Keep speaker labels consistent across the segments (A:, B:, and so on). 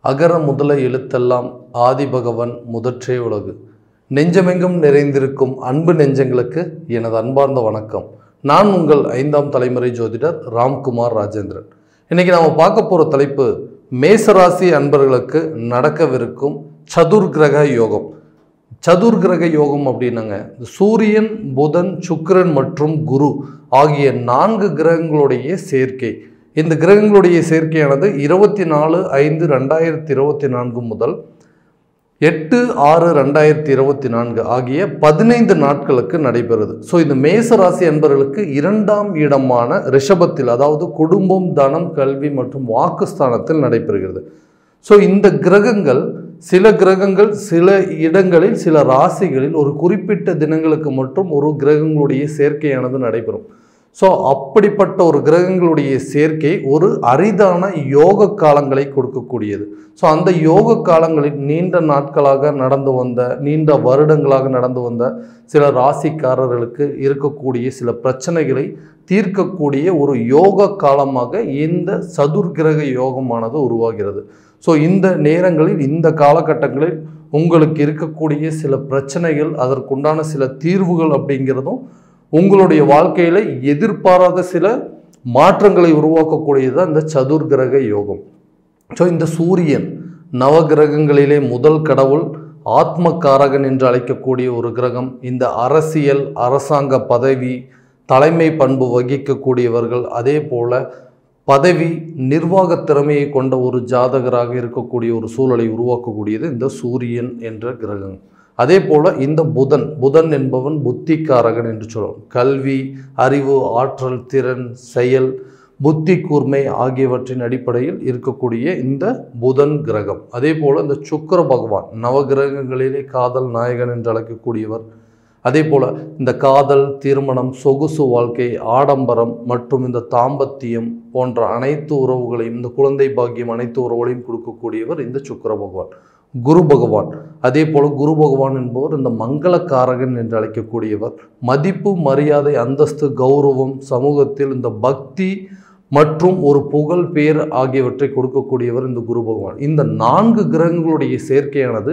A: அகர முதல எழுத்தெல்லாம் ஆதிபகவன் முதற்றே உலகு. நெஞ்சமெங்கும் நிறைந்திருக்கும் அன்பு நெஞ்சங்களுக்கு எனது அன்பார்ந்த வணக்கம். நான் உங்கள் 5ஆம் தலைமுறை ஜோதிடர் ராம்குமார் ராஜேந்திரன். இன்னைக்கு நாம பார்க்க போற தலைப்பு மேசராசி அன்பர்களுக்கு நடக்கவிருக்கும் சதுர்கிரக யோகம். சதுர்கிரக யோகம் அப்படின்னாங்க சூரியன், புதன், சுக்கிரன் மற்றும் குரு ஆகிய 4 கிரகங்களுடைய சேர்க்கை. இந்த கிரகங்களுடைய சேர்க்கையானது 24/5/2024 முதல் 8/6/2024 ஆகிய 15 நாட்களுக்கு நடைபெறுது. ஸோ இந்த மேசராசி அன்பர்களுக்கு 2ஆம் இடமான ரிஷபத்தில், அதாவது குடும்பம், தனம், கல்வி மற்றும் வாக்குஸ்தானத்தில் நடைபெறுகிறது. ஸோ இந்த கிரகங்கள் சில இடங்களில் சில ராசிகளில் ஒரு குறிப்பிட்ட தினங்களுக்கு மட்டும் ஒரு கிரகங்களுடைய சேர்க்கையானது நடைபெறும். ஸோ அப்படிப்பட்ட ஒரு கிரகங்களுடைய சேர்க்கை ஒரு அரிதான யோக காலங்களை கொடுக்கக்கூடியது. ஸோ அந்த யோக காலங்களில் நீண்ட நாட்களாக நீண்ட வருடங்களாக நடந்து வந்த சில ராசிக்காரர்களுக்கு இருக்கக்கூடிய சில பிரச்சனைகளை தீர்க்கக்கூடிய ஒரு யோக காலமாக இந்த சதுர்கிரக யோகமானது உருவாகிறது. ஸோ இந்த நேரங்களில், இந்த காலகட்டங்களில் உங்களுக்கு இருக்கக்கூடிய சில பிரச்சனைகள், அதற்குண்டான சில தீர்வுகள் அப்படிங்கிறதும் உங்களுடைய வாழ்க்கையில எதிர்பாராத சில மாற்றங்களை உருவாக்கக்கூடியது இந்த சதுர்கிரக யோகம். ஸோ இந்த சூரியன் நவகிரகங்களிலே முதல் கடவுள், ஆத்மகாரகன் என்று அழைக்கக்கூடிய ஒரு கிரகம். இந்த அரசியல், அரசாங்க பதவி, தலைமை பண்பு வகிக்கக்கூடியவர்கள், அதே போல பதவி, நிர்வாக திறமையை கொண்ட ஒரு ஜாதகராக இருக்கக்கூடிய ஒரு சூழலை உருவாக்கக்கூடியது இந்த சூரியன் என்ற கிரகம். அதே போல இந்த புதன் என்பவன் புத்திக்காரகன் என்று சொல்லுவோம். கல்வி, அறிவு, ஆற்றல், திறன், செயல், புத்தி கூர்மை ஆகியவற்றின் அடிப்படையில் இருக்கக்கூடிய இந்த புதன் கிரகம். அதே போல இந்த சுக்கிர பகவான் நவகிரகங்களிலே காதல் நாயகன் என்று அழைக்கக்கூடியவர். அதே போல இந்த காதல், திருமணம், சொகுசு வாழ்க்கை, ஆடம்பரம் மற்றும் இந்த தாம்பத்தியம் போன்ற அனைத்து உறவுகளையும், இந்த குழந்தை பாக்கியம் அனைத்து உறவுகளையும் கொடுக்கக்கூடியவர் இந்த சுக்கிர பகவான். குரு பகவான், அதே போல குரு பகவான் என்பவர் இந்த மங்களக்காரகன் என்று அழைக்கக்கூடியவர். மதிப்பு, மரியாதை, அந்தஸ்து, கௌரவம், சமூகத்தில் இந்த பக்தி மற்றும் ஒரு புகழ், பேர் ஆகியவற்றை கொடுக்கக்கூடியவர் இந்த குரு பகவான். இந்த 4 கிரகங்களுடைய சேர்க்கையானது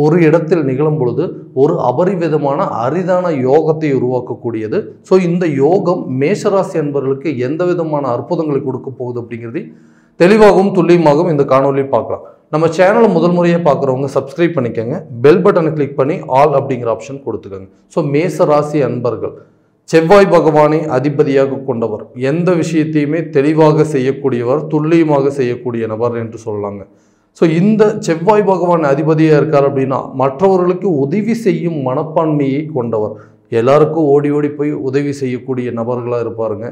A: ஒரு இடத்தில் நிகழும் பொழுது ஒரு அபரிவிதமான அரிதான யோகத்தை உருவாக்கக்கூடியது. ஸோ இந்த யோகம் மேஷராசி அன்பர்களுக்கு எந்த விதமான அற்புதங்களை கொடுக்க போகுது அப்படிங்கிறதை தெளிவாகவும் துல்லியமாகவும் இந்த காணொலியில் பார்க்கலாம். நம்ம சேனலை முதல் முறையாக பார்க்குறவங்க சப்ஸ்கிரைப் பண்ணிக்கோங்க, பெல் பட்டனை கிளிக் பண்ணி ஆல் அப்படிங்கிற ஆப்ஷன் கொடுத்துக்கோங்க. ஸோ மேசராசி அன்பர்கள் செவ்வாய் பகவானை அதிபதியாக கொண்டவர், எந்த விஷயத்தையுமே தெளிவாக செய்யக்கூடியவர், துல்லியமாக செய்யக்கூடிய நபர் என்று சொல்லலாங்க. ஸோ இந்த செவ்வாய் பகவான் அதிபதியாக இருக்கார் அப்படின்னா மற்றவர்களுக்கு உதவி செய்யும் மனப்பான்மையை கொண்டவர். எல்லாருக்கும் ஓடி ஓடி போய் உதவி செய்யக்கூடிய நபர்களாக இருப்பாருங்க.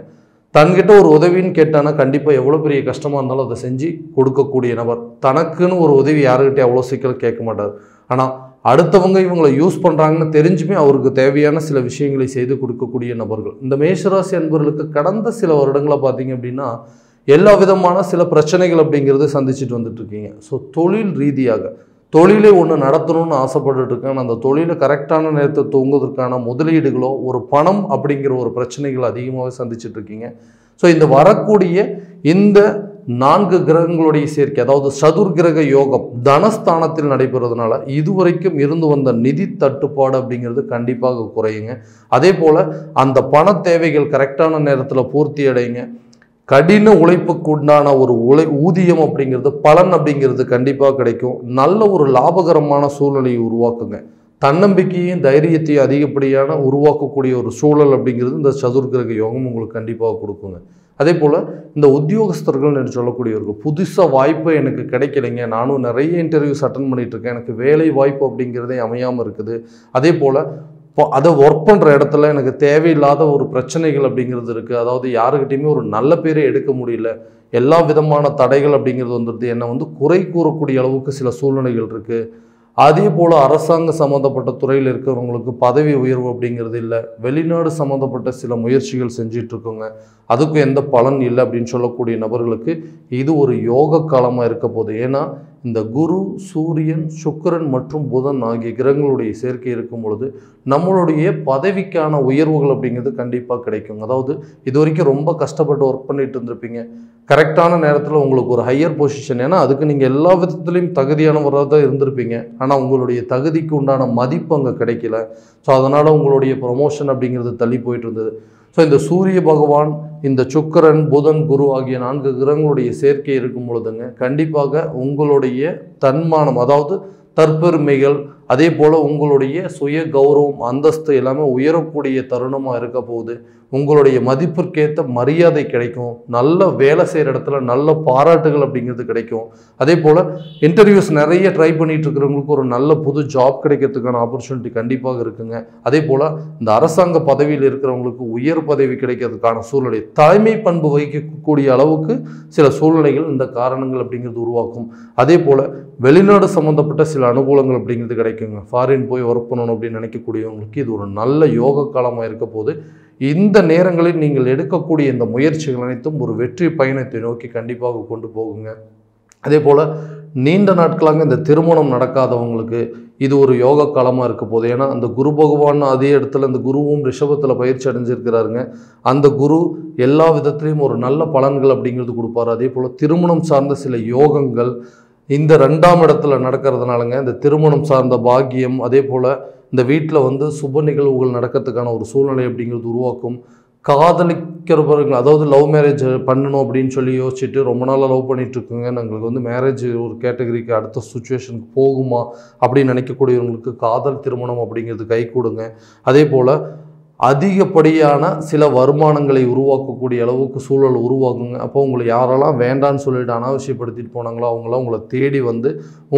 A: தன்கிட்ட ஒரு உதவின்னு கேட்டானா கண்டிப்பாக எவ்வளோ பெரிய கஷ்டமாக இருந்தாலும் அதை செஞ்சு கொடுக்கக்கூடிய நபர். தனக்குன்னு ஒரு உதவி யாருக்கிட்டே அவ்வளோ சீக்கிரம் கேட்க மாட்டார். ஆனால் அடுத்தவங்க இவங்களை யூஸ் பண்ணுறாங்கன்னு தெரிஞ்சுமே அவருக்கு தேவையான சில விஷயங்களை செய்து கொடுக்கக்கூடிய நபர்கள். இந்த மேஷராசி அன்பர்களுக்கு கடந்த சில வருடங்களை பார்த்தீங்க அப்படின்னா எல்லா விதமான சில பிரச்சனைகள் அப்படிங்கிறத சந்திச்சுட்டு வந்துட்டு இருக்கீங்க. ஸோ தொழில் ரீதியாக தொழிலை ஒன்று நடத்தணும்னு ஆசைப்பட்டுட்டு இருக்கேன், அந்த தொழிலை கரெக்டான நேரத்தை தூங்குவதற்கான முதலீடுகளோ ஒரு பணம் அப்படிங்கிற ஒரு பிரச்சனைகள் அதிகமாக சந்திச்சுட்டு இருக்கீங்க. ஸோ இந்த வரக்கூடிய இந்த 4 கிரகங்களுடைய சேர்க்கை, அதாவது சதுர்கிரக யோகம் தனஸ்தானத்தில் நடைபெறுவதனால இதுவரைக்கும் இருந்து வந்த நிதி தட்டுப்பாடு அப்படிங்கிறது கண்டிப்பாக குறையுங்க. அதே போல் அந்த பண தேவைகள் கரெக்டான நேரத்தில் பூர்த்தி அடையுங்க. கடின உழைப்புக்கு உண்டான ஒரு ஊதியம் அப்படிங்கிறது, பலன் அப்படிங்கிறது கண்டிப்பாக கிடைக்கும். நல்ல ஒரு லாபகரமான சூழ்நிலையை உருவாக்குங்க. தன்னம்பிக்கையும் தைரியத்தையும் அதிகப்படியான உருவாக்கக்கூடிய ஒரு சூழல் அப்படிங்கிறது இந்த சதுர்கிரக யோகம் உங்களுக்கு கண்டிப்பாக கொடுக்குங்க. அதே போல் இந்த உத்தியோகஸ்தர்கள் என்று சொல்லக்கூடியவர்கள் புதுசாக வாய்ப்பு எனக்கு கிடைக்கலைங்க, நானும் நிறைய இன்டர்வியூஸ் அட்டன் பண்ணிட்டு இருக்கேன், எனக்கு வேலை வாய்ப்பு அப்படிங்கிறதே அமையாமல் இருக்குது. அதே போல் அதை ஒர்க் பண்ணுற இடத்துல எனக்கு தேவையில்லாத ஒரு பிரச்சனைகள் அப்படிங்கிறது இருக்குது. அதாவது யாருக்கிட்டையுமே ஒரு நல்ல பேரை எடுக்க முடியல, எல்லா விதமான தடைகள் அப்படிங்கிறது வந்துடுது, என்னை குறை கூறக்கூடிய அளவுக்கு சில சூழ்நிலைகள் இருக்குது. அதே போல் அரசாங்க சம்மந்தப்பட்ட துறையில் இருக்கிறவங்களுக்கு பதவி உயர்வு அப்படிங்கிறது இல்லை, வெளிநாடு சம்மந்தப்பட்ட சில முயற்சிகள் செஞ்சிட்ருக்கோங்க, அதுக்கும் எந்த பலன் இல்லை அப்படின்னு சொல்லக்கூடிய நபர்களுக்கு இது ஒரு யோக காலமாக இருக்க போகுது. ஏன்னா இந்த குரு, சூரியன், சுக்கிரன் மற்றும் புதன் ஆகிய கிரகங்களுடைய சேர்க்கை இருக்கும் பொழுது நம்மளுடைய பதவிக்கான உயர்வுகள் அப்படிங்கிறது கண்டிப்பாக கிடைக்கும். அதாவது இது வரைக்கும் ரொம்ப கஷ்டப்பட்டு ஒர்க் பண்ணிட்டு இருந்திருப்பீங்க, கரெக்டான நேரத்தில் உங்களுக்கு ஒரு ஹையர் பொசிஷன், ஏன்னா அதுக்கு நீங்கள் எல்லா விதத்துலையும் தகுதியானவராக தான் இருந்திருப்பீங்க, ஆனால் உங்களுடைய தகுதிக்கு உண்டான மதிப்பு அங்கே கிடைக்கல. ஸோ அதனால் உங்களுடைய ப்ரொமோஷன் அப்படிங்கிறது தள்ளி போயிட்டு இருந்தது. ஸோ இந்த சூரிய பகவான், இந்த சுக்கிரன், புதன், குரு ஆகிய 4 கிரகங்களுடைய சேர்க்கை இருக்கும் பொழுதுங்க கண்டிப்பாக உங்களுடைய தன்மானம், அதாவது தற்பெருமைகள், அதே போல் உங்களுடைய சுய கௌரவம், அந்தஸ்து எல்லாமே உயரக்கூடிய தருணமாக இருக்க போகுது. உங்களுடைய மதிப்பிற்கேற்ற மரியாதை கிடைக்கும். நல்ல வேலை செய்கிற இடத்துல நல்ல பாராட்டுகள் அப்படிங்கிறது கிடைக்கும். அதே போல் இன்டர்வியூஸ் நிறைய ட்ரை பண்ணிட்டு இருக்கிறவங்களுக்கு ஒரு நல்ல புது ஜாப் கிடைக்கிறதுக்கான ஆப்பர்ச்சுனிட்டி கண்டிப்பாக இருக்குங்க. அதே போல் இந்த அரசாங்க பதவியில் இருக்கிறவங்களுக்கு உயர் பதவி கிடைக்கிறதுக்கான சூழ்நிலை, தலைமை பண்பு வகிக்கக்கூடிய அளவுக்கு சில சூழ்நிலைகள் இந்த காரணங்கள் அப்படிங்கிறது உருவாக்கும். அதே போல் வெளிநாடு சம்மந்தப்பட்ட சில அனுகூலங்கள் அப்படிங்கிறது கிடைக்குங்க. ஃபாரின் போய் ஒர்க் பண்ணணும் அப்படின்னு நினைக்கக்கூடியவங்களுக்கு இது ஒரு நல்ல யோக காலமாக இருக்க போது. இந்த நேரங்களில் நீங்கள் எடுக்கக்கூடிய இந்த முயற்சிகள் அனைத்தும் ஒரு வெற்றி பயணத்தை நோக்கி கண்டிப்பாக கொண்டு போகுங்க. அதே போல் நீண்ட நாட்களாக இந்த திருமணம் நடக்காதவங்களுக்கு இது ஒரு யோக காலமாக இருக்க போகுது. ஏன்னா அந்த குரு பகவான் அதே இடத்துல அந்த குருவும் ரிஷபத்தில் பயிற்சி அடைஞ்சிருக்கிறாருங்க. அந்த குரு எல்லா விதத்துலேயும் ஒரு நல்ல பலன்கள் அப்படிங்கிறது கொடுப்பாரு. அதே போல் திருமணம் சார்ந்த சில யோகங்கள் இந்த 2ஆம் இடத்துல நடக்கிறதுனாலங்க இந்த திருமணம் சார்ந்த பாக்கியம், அதே போல் இந்த வீட்டில் சுப நிகழ்வுகள் நடக்கிறதுக்கான ஒரு சூழ்நிலை அப்படிங்கிறது உருவாக்கும். காதலிக்கிறவர்கள், அதாவது லவ் மேரேஜ் பண்ணணும் அப்படின்னு சொல்லி யோசிச்சுட்டு ரொம்ப நாளாக லவ் பண்ணிட்டு இருக்குங்க, எங்களுக்கு மேரேஜ் ஒரு கேட்டகரிக்கு அடுத்த சுச்சுவேஷனுக்கு போகுமா அப்படின்னு நினைக்கக்கூடியவங்களுக்கு காதல் திருமணம் அப்படிங்கிறது கை கொடுங்க. அதே போல் அதிகப்படியான சில வருமானங்களை உருவாக்கக்கூடிய அளவுக்கு சூழல் உருவாக்குங்க. அப்போ உங்களை யாரெல்லாம் வேண்டான்னு சொல்லிட்டு அனாவசியப்படுத்திட்டு போனாங்களோ அவங்களாம் உங்களை தேடி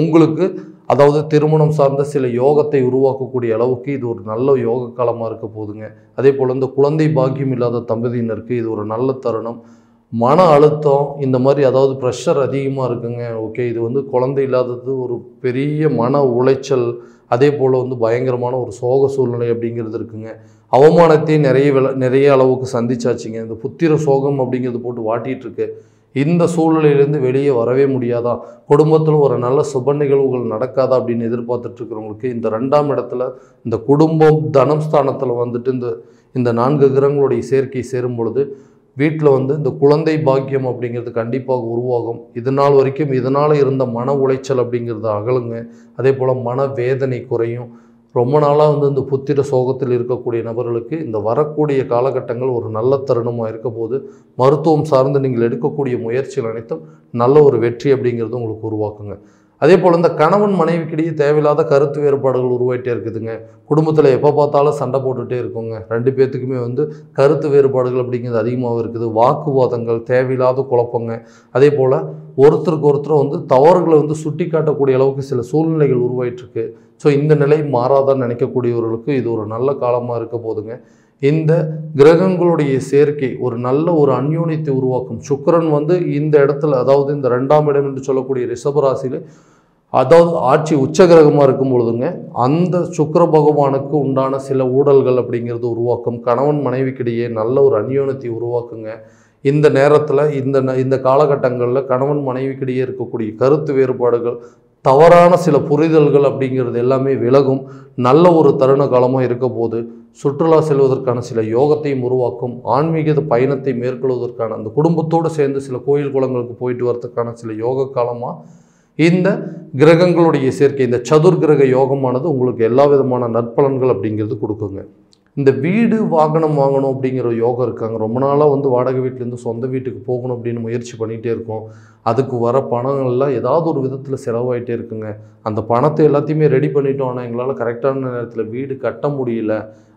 A: உங்களுக்கு, அதாவது திருமணம் சார்ந்த சில யோகத்தை உருவாக்கக்கூடிய அளவுக்கு இது ஒரு நல்ல யோக காலமாக இருக்க போகுதுங்க. அதே போல் இந்த குழந்தை பாக்கியம் இல்லாத தம்பதியினருக்கு இது ஒரு நல்ல தருணம். மன அழுத்தம் இந்த மாதிரி, அதாவது ப்ரெஷர் அதிகமாக இருக்குங்க. ஓகே, இது குழந்தை இல்லாதது ஒரு பெரிய மன உளைச்சல், அதே போல் பயங்கரமான ஒரு சோக சூழ்நிலை அப்படிங்கிறது இருக்குங்க. அவமானத்தை நிறைய அளவுக்கு சந்திச்சாச்சுங்க. இந்த புத்திர சோகம் அப்படிங்கிறது போட்டு வாட்டிகிட்டு இருக்கு. இந்த சூழ்நிலையிலேருந்து வெளியே வரவே முடியாதா, குடும்பத்தில் ஒரு நல்ல சுப நிகழ்வுகள் நடக்காதா அப்படின்னு எதிர்பார்த்துட்டு இருக்கிறவங்களுக்கு இந்த 2ஆம் இடத்துல இந்த குடும்பம் தனம் ஸ்தானத்தில் இந்த 4 கிரகங்களுடைய சேர்க்கை சேரும் பொழுது வீட்டில் இந்த குழந்தை பாக்கியம் அப்படிங்கிறது கண்டிப்பாக உருவாகும். இதனால் வரைக்கும் இதனால் இருந்த மன உளைச்சல் அப்படிங்கிறது அகலுங்க. அதே போல் மன வேதனை குறையும். ரொம்ப நாளாக இந்த புத்திர சோகத்தில் இருக்கக்கூடிய நபர்களுக்கு இந்த வரக்கூடிய காலகட்டங்கள் ஒரு நல்ல தருணமாக இருக்க போது மருத்துவம் சார்ந்து நீங்கள் எடுக்கக்கூடிய முயற்சிகள் அனைத்தும் நல்ல ஒரு வெற்றி அப்படிங்கிறது உங்களுக்கு உருவாக்குங்க. அதே போல் இந்த கணவன் மனைவிக்கிடையே தேவையில்லாத கருத்து வேறுபாடுகள் உருவாகிட்டே இருக்குதுங்க. குடும்பத்தில் எப்போ பார்த்தாலும் சண்டை போட்டுகிட்டே இருக்குங்க. 2 பேர்த்துக்குமே கருத்து வேறுபாடுகள் அப்படிங்கிறது அதிகமாக இருக்குது. வாக்குவாதங்கள், தேவையில்லாத குழப்பங்க. அதே போல் ஒருத்தருக்கு ஒருத்தர் தவறுகளை சுட்டி காட்டக்கூடிய அளவுக்கு சில சூழ்நிலைகள் உருவாயிட்ருக்கு. ஸோ இந்த நிலை மாறாதான்னு நினைக்கக்கூடியவர்களுக்கு இது ஒரு நல்ல காலமாக இருக்க போதுங்க. இந்த கிரகங்களுடைய சேர்க்கை ஒரு நல்ல ஒரு அந்யோன்யத்தை உருவாக்கும். சுக்கிரன் இந்த இடத்துல, அதாவது இந்த 2ஆம் இடம் என்று சொல்லக்கூடிய ரிஷபராசியில், அதாவது ஆட்சி உச்ச கிரகமாக இருக்கும் பொழுதுங்க அந்த சுக்கிர பகவானுக்கு உண்டான சில ஊடல்கள் அப்படிங்கிறது உருவாக்கும். கணவன் மனைவிக்கிடையே நல்ல ஒரு அந்யோன்யத்தை உருவாக்குங்க. இந்த நேரத்தில் இந்த காலகட்டங்களில் கணவன் மனைவிக்கிடையே இருக்கக்கூடிய கருத்து வேறுபாடுகள், தவறான சில புரிதல்கள் அப்படிங்கிறது எல்லாமே விலகும். நல்ல ஒரு தருண காலமாக இருக்க போது சுற்றுலா செல்வதற்கான சில யோகத்தையும் உருவாக்கும். ஆன்மீக பயணத்தை மேற்கொள்வதற்கான, அந்த குடும்பத்தோடு சேர்ந்து சில கோயில் குளங்களுக்கு போயிட்டு வரதுக்கான சில யோக காலமாக இந்த கிரகங்களுடைய சேர்க்கை, இந்த சதுர்கிரக யோகமானது உங்களுக்கு எல்லா விதமான நற்பலன்கள் அப்படிங்கிறது கொடுக்குங்க. இந்த வீடு வாகனம் வாங்கணும் அப்படிங்கிற யோகம் இருக்காங்க. ரொம்ப நாளாக வாடகை வீட்டிலேருந்து சொந்த வீட்டுக்கு போகணும் அப்படின்னு முயற்சி பண்ணிகிட்டே இருக்கோம். அதுக்கு வர பணங்கள்லாம் ஏதாவது ஒரு விதத்தில் செலவாயிட்டே இருக்குங்க. அந்த பணத்தை எல்லாத்தையுமே ரெடி பண்ணிட்டோம், ஆனால் எங்களால் கரெக்டான நேரத்தில் வீடு கட்ட முடியல,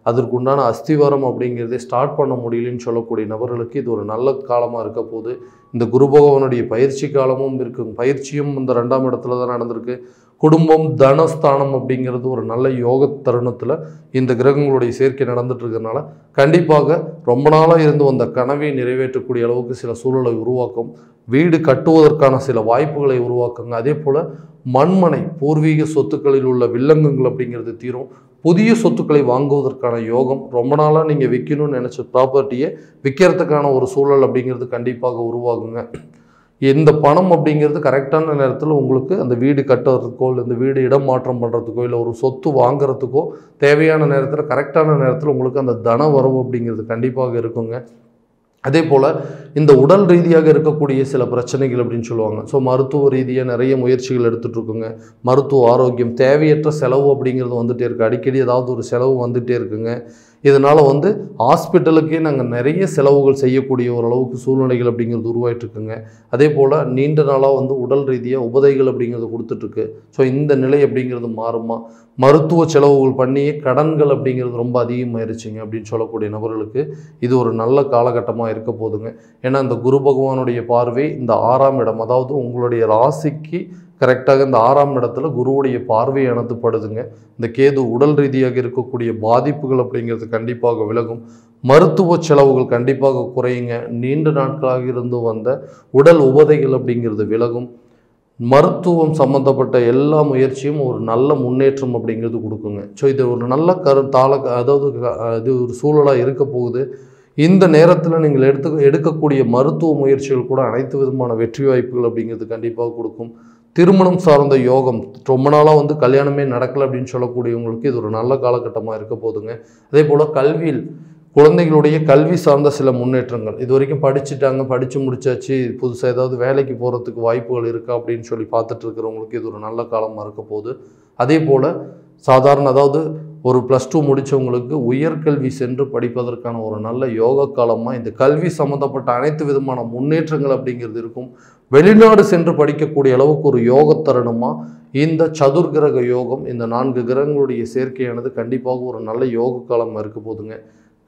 A: அதற்கு உண்டான அஸ்திவாரம் அப்படிங்கிறதே ஸ்டார்ட் பண்ண முடியலன்னு சொல்லக்கூடிய நபர்களுக்கு இது ஒரு நல்ல காலமாக இருக்க போது. இந்த குரு பகவானுடைய பயிற்சி காலமும் இருக்குங்க. பயிற்சியும் இந்த 2ஆம் இடத்துல தான் நடந்திருக்கு. குடும்பம் தனஸ்தானம் அப்படிங்கிறது ஒரு நல்ல யோக தருணத்தில் இந்த கிரகங்களுடைய சேர்க்கை நடந்துட்டு இருக்கிறதுனால கண்டிப்பாக ரொம்ப நாளாக இருந்து வந்த கனவை நிறைவேற்றக்கூடிய அளவுக்கு சில சூழலை உருவாக்கும். வீடு கட்டுவதற்கான சில வாய்ப்புகளை உருவாக்குங்க. அதே போல் மண்மனை பூர்வீக சொத்துக்களில் உள்ள வில்லங்கங்கள் அப்படிங்கிறது தீரும். புதிய சொத்துக்களை வாங்குவதற்கான யோகம், ரொம்ப நாளாக நீங்கள் விற்கணும்னு நினச்ச ப்ராப்பர்ட்டியை விற்கிறதுக்கான ஒரு சூழல் அப்படிங்கிறது கண்டிப்பாக உருவாகுங்க. இந்த பணம் அப்படிங்கிறது கரெக்டான நேரத்தில் உங்களுக்கு அந்த வீடு கட்டுறதுக்கோ இல்லை இந்த வீடு இடம் மாற்றம் பண்ணுறதுக்கோ இல்லை ஒரு சொத்து வாங்குறதுக்கோ தேவையான நேரத்தில் கரெக்டான நேரத்தில் உங்களுக்கு அந்த தன வரவு அப்படிங்கிறது கண்டிப்பாக இருக்குங்க. அதே போல் இந்த உடல் ரீதியாக இருக்கக்கூடிய சில பிரச்சனைகள் அப்படின்னு சொல்லுவாங்க. ஸோ மருத்துவ ரீதியாக நிறைய முயற்சிகள் எடுத்துகிட்ருக்குங்க. மருத்துவ ஆரோக்கியம் தேவையற்ற செலவு அப்படிங்கிறது வந்துகிட்டே இருக்குது. அடிக்கடி ஏதாவது ஒரு செலவு வந்துகிட்டே இருக்குங்க. இதனால் ஹாஸ்பிட்டலுக்கே நாங்கள் நிறைய செலவுகள் செய்யக்கூடிய ஓரளவுக்கு சூழ்நிலைகள் அப்படிங்கிறது உருவாயிட்ருக்குங்க. அதே போல் நீண்ட நாளாக உடல் ரீதியாக உபதைகள் அப்படிங்கிறது கொடுத்துட்ருக்கு. ஸோ இந்த நிலை அப்படிங்கிறது மாறுமா? மருத்துவ செலவுகள் பண்ணியே கடன்கள் அப்படிங்கிறது ரொம்ப அதிகமாயிருச்சுங்க அப்படின்னு சொல்லக்கூடிய நபர்களுக்கு இது ஒரு நல்ல காலகட்டமாக இருக்க போதுங்க. ஏன்னா இந்த குரு பகவானுடைய பார்வை இந்த 6ஆம் இடம், அதாவது உங்களுடைய ராசிக்கு கரெக்டாக இந்த 6ஆம் இடத்துல குருவுடைய பார்வையானது படுதுங்க. இந்த கேது உடல் ரீதியாக இருக்கக்கூடிய பாதிப்புகள் அப்படிங்கிறது கண்டிப்பாக விலகும். மருத்துவ செலவுகள் கண்டிப்பாக குறையுங்க. நீண்ட நாட்களாக இருந்து வந்த உடல் உபதைகள் அப்படிங்கிறது விலகும். மருத்துவம் சம்மந்தப்பட்ட எல்லா முயற்சியும் ஒரு நல்ல முன்னேற்றம் அப்படிங்கிறது கொடுக்குங்க. ஸோ இது ஒரு நல்ல இது ஒரு சூழலாக இருக்க போகுது. இந்த நேரத்தில் நீங்கள் எடுக்கக்கூடிய மருத்துவ முயற்சிகள் கூட அனைத்து விதமான வெற்றி வாய்ப்புகள் அப்படிங்கிறது கண்டிப்பாக கொடுக்கும். திருமணம் சார்ந்த யோகம் ரொம்ப நாளாக கல்யாணமே நடக்கலை அப்படின்னு சொல்லக்கூடியவங்களுக்கு இது ஒரு நல்ல காலகட்டமாக இருக்க போதுங்க. அதே போல் கல்வியில் குழந்தைகளுடைய கல்வி சார்ந்த சில முன்னேற்றங்கள், இது வரைக்கும் படிச்சுட்டாங்க, படித்து முடிச்சாச்சு, புதுசாக ஏதாவது வேலைக்கு போகிறதுக்கு வாய்ப்புகள் இருக்கா அப்படின்னு சொல்லி பார்த்துட்டு இருக்கிறவங்களுக்கு இது ஒரு நல்ல காலமாக இருக்க போகுது. அதே போல் சாதாரண ஒரு +2 முடித்தவங்களுக்கு உயர்கல்வி சென்று படிப்பதற்கான ஒரு நல்ல யோக காலமாக இந்த கல்வி சம்மந்தப்பட்ட அனைத்து விதமான முன்னேற்றங்கள் அப்படிங்கிறது இருக்கும். வெளிநாடு சென்று படிக்கக்கூடிய அளவுக்கு ஒரு யோக தருணமாக இந்த சதுர்கிரக யோகம், இந்த 4 கிரகங்களுடைய சேர்க்கையானது கண்டிப்பாக ஒரு நல்ல யோக காலமாக இருக்க போதுங்க.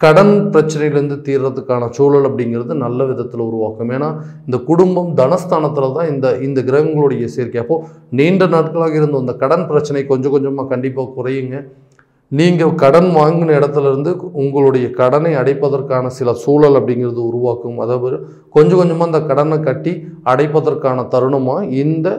A: கடன் பிரச்சனையிலேருந்து தீர்றதுக்கான சூழல் அப்படிங்கிறது நல்ல விதத்தில் உருவாக்கும். ஏன்னா இந்த குடும்பம் தனஸ்தானத்தில் தான் இந்த கிரகங்களுடைய சேர்க்கை. அப்போது நீண்ட நாட்களாக இருந்த அந்த கடன் பிரச்சனை கொஞ்சம் கொஞ்சமாக கண்டிப்பாக குறையுங்க. நீங்கள் கடன் வாங்கின இடத்துலேருந்து உங்களுடைய கடனை அடைப்பதற்கான சில சூழல் அப்படிங்கிறது உருவாக்கும். அதாவது கொஞ்சம் கொஞ்சமாக அந்த கடனை கட்டி அடைப்பதற்கான தருணமாக இந்த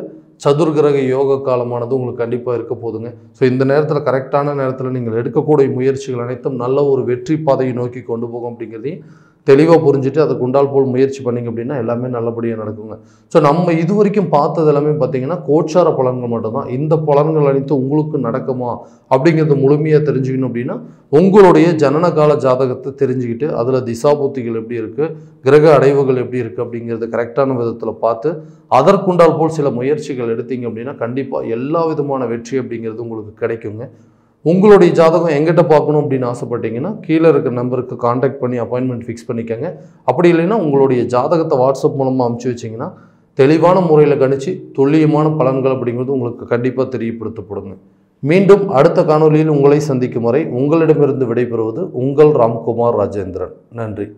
A: சதுர்கிரக யோக காலமானது உங்களுக்கு கண்டிப்பாக இருக்க போதுங்க. ஸோ இந்த நேரத்தில் கரெக்டான நேரத்தில் நீங்கள் எடுக்கக்கூடிய முயற்சிகள் அனைத்தும் நல்ல ஒரு வெற்றி பாதையை நோக்கி கொண்டு போகும் அப்படிங்கிறதையும் தெளிவாக புரிஞ்சுட்டு அதுக்கு உண்டால் போல் முயற்சி பண்ணிங்க அப்படின்னா எல்லாமே நல்லபடியாக நடக்குங்க. ஸோ நம்ம இது வரைக்கும் பார்த்தது எல்லாமே பார்த்தீங்கன்னா கோச்சார பலன்கள் மட்டும்தான். இந்த பலன்கள் அனைத்தும் உங்களுக்கு நடக்குமா அப்படிங்கிறது முழுமையாக தெரிஞ்சுக்கணும் அப்படின்னா உங்களுடைய ஜனனகால ஜாதகத்தை தெரிஞ்சுக்கிட்டு அதில் திசாபுத்திகள் எப்படி இருக்குது, கிரக அடைவுகள் எப்படி இருக்குது அப்படிங்கிறது கரெக்டான விதத்தில் பார்த்து அதற்குண்டால் போல் சில முயற்சிகள் எடுத்தீங்க அப்படின்னா கண்டிப்பாக எல்லா விதமான வெற்றி அப்படிங்கிறது உங்களுக்கு கிடைக்குங்க. உங்களுடைய ஜாதகம் எங்கிட்ட பார்க்கணும் அப்படின்னு ஆசைப்பட்டீங்கன்னா கீழே இருக்கிற நம்பருக்கு காண்டாக்ட் பண்ணி அப்பாயின்மெண்ட் ஃபிக்ஸ் பண்ணிக்கோங்க. அப்படி இல்லைன்னா உங்களுடைய ஜாதகத்தை வாட்ஸ்அப் மூலமாக அனுப்பிச்சி வச்சிங்கன்னா தெளிவான முறையில் கணிச்சு துல்லியமான பலன்கள் அப்படிங்கிறது உங்களுக்கு கண்டிப்பாக தெரியப்படுத்தப்படுங்க. மீண்டும் அடுத்த காணொலியில் உங்களை சந்திக்கும் வரை உங்களிடமிருந்து விடைபெறுவது உங்கள் ராம்குமார் ராஜேந்திரன். நன்றி.